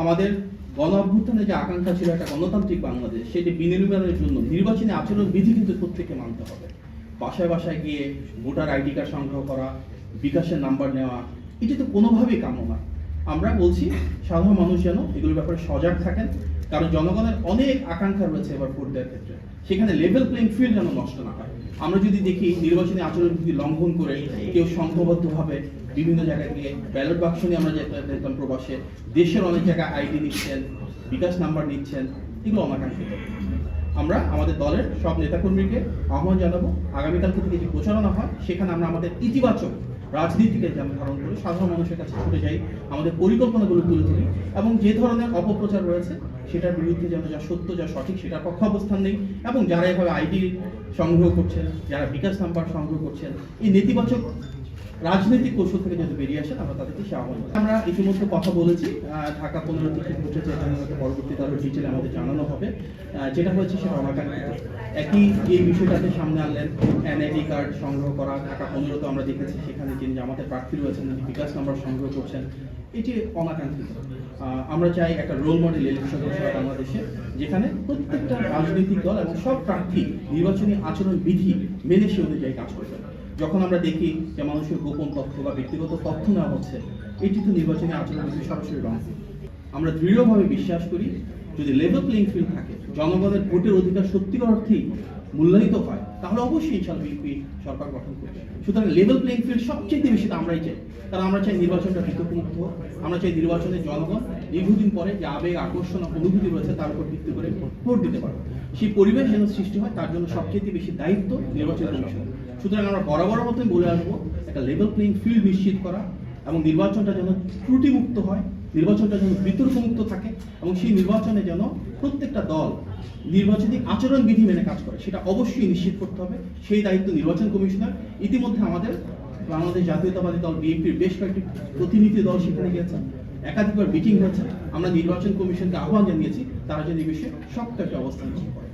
আমাদের গণ অভ্যুত্থানের যে আকাঙ্ক্ষা ছিল একটা গণতান্ত্রিক বাংলাদেশ, সেটি বিনির্মাণের জন্য নির্বাচনী আচরণ বিধি কিন্তু প্রত্যেককে মানতে হবে। বাসায় বাসায় গিয়ে ভোটার আইডি কার্ড সংগ্রহ করা, বিকাশের নাম্বার নেওয়া, এটি তো কোনোভাবেই কাম্য না। আমরা বলছি সাধারণ মানুষ যেন এগুলোর ব্যাপারে সজাগ থাকেন, কারণ জনগণের অনেক আকাঙ্ক্ষা রয়েছে এবার ভোট দেওয়ার ক্ষেত্রে। সেখানে লেভেল প্লেইং ফিল্ড যেন নষ্ট না হয়। আমরা যদি দেখি নির্বাচনী আচরণ বিধি লঙ্ঘন করে কেউ সংঘবদ্ধভাবে বিভিন্ন জায়গায় গিয়ে ব্যালট বাক্স নিয়ে আমরা দেখলাম প্রবাসে, দেশের অনেক জায়গায় আইডি নিচ্ছেন, বিকাশ নাম্বার নিচ্ছেন, এগুলো অনাকাঙ্ক্ষিত। আমরা আমাদের দলের সব নেতাকর্মীকে আহ্বান জানাবো, আগামীকাল থেকে যে প্রচারণা হয় সেখানে আমরা আমাদের ইতিবাচক রাজনীতিকে যেন ধারণ করে সাধারণ মানুষের কাছে ছুটে যাই, আমাদের পরিকল্পনাগুলো তুলে ধরি, এবং যে ধরনের অপপ্রচার রয়েছে সেটার বিরুদ্ধে যেন যা সত্য যা সঠিক সেটার পক্ষে অবস্থান নেই, এবং যারা এভাবে আইডি সংগ্রহ করছেন, যারা বিকাশ নাম্বার সংগ্রহ করছেন, এই নেতিবাচক রাজনৈতিক কৌশল থেকে যদি বেরিয়ে আসেন আমরা তাদেরকে সে আহ্বান। আমরা ইতিমধ্যে কথা বলেছি, ঢাকা 15 থেকে উঠেছে, এটা নিয়ে পরবর্তীতে আরো ডিটেলে আমাদের জানানো হবে। যেটা হয়েছে সেটা অনাকাঙ্ক্ষিত। একই যে বিষয়টাতে সামনে আনলেন, এনআইডি কার্ড সংগ্রহ করা, ঢাকা 15 আমরা দেখেছি সেখানে যিনি জামাতের প্রার্থী রয়েছেন বিকাশ নাম্বার সংগ্রহ করছেন, এটি অনাকাঙ্ক্ষিত। আমরা চাই একটা রোল মডেল ইলেকশন বাংলাদেশে, যেখানে প্রত্যেকটা রাজনৈতিক দল এবং সব প্রার্থী নির্বাচনী আচরণ বিধি মেনে সে অনুযায়ী কাজ করবেন। যখন আমরা দেখি যে মানুষের গোপন তথ্য বা ব্যক্তিগত তথ্য নেওয়া হচ্ছে, এটি তো নির্বাচনী আচরণ বিধি সরাসরি লঙ্ঘন। আমরা দৃঢ়ভাবে বিশ্বাস করি যদি লেভেল প্লেইং ফিল্ড থাকে, জনগণের ভোটের অধিকার সত্যিকার অর্থেই মূল্যায়িত হয়, তাহলে অবশ্যই ইনশাআল্লাহ বিএনপি সরকার গঠন করবে। সুতরাং লেভেল প্লেইং ফিল্ড সবচেয়ে বেশি তো আমরাই চাই, কারণ আমরা চাই নির্বাচনটা বিতর্কমুক্ত হোক। আমরা চাই নির্বাচনে জনগণ দীর্ঘদিন পরে যে আবেগ, আকর্ষণ, অনুভূতি রয়েছে তার উপর ভিত্তি করে ভোট দিতে পারবে। সেই পরিবেশ যেন সৃষ্টি হয়, তার জন্য সবচেয়ে বেশি দায়িত্ব নির্বাচন কমিশন। সুতরাং আমরা বরাবর মতোই বলে আসবো, একটা লেভেল প্লেইং ফিল্ড নিশ্চিত করা, এবং নির্বাচনটা যেন ত্রুটিমুক্ত হয়, নির্বাচনটা যেন বিতর্কমুক্ত থাকে, এবং সেই নির্বাচনে যেন প্রত্যেকটা দল নির্বাচনী আচরণ বিধি মেনে কাজ করে, সেটা অবশ্যই নিশ্চিত করতে হবে। সেই দায়িত্ব নির্বাচন কমিশনার। ইতিমধ্যে আমাদের বাংলাদেশ জাতীয়তাবাদী দল বিএনপির বেশ কয়েকটি প্রতিনিধি দল সেখানে গিয়েছে, একাধিকবার মিটিং হয়েছে। আমরা নির্বাচন কমিশনকে আহ্বান জানিয়েছি তারা যেন এই বিষয়ে শক্ত একটা অবস্থান নিতে পারে।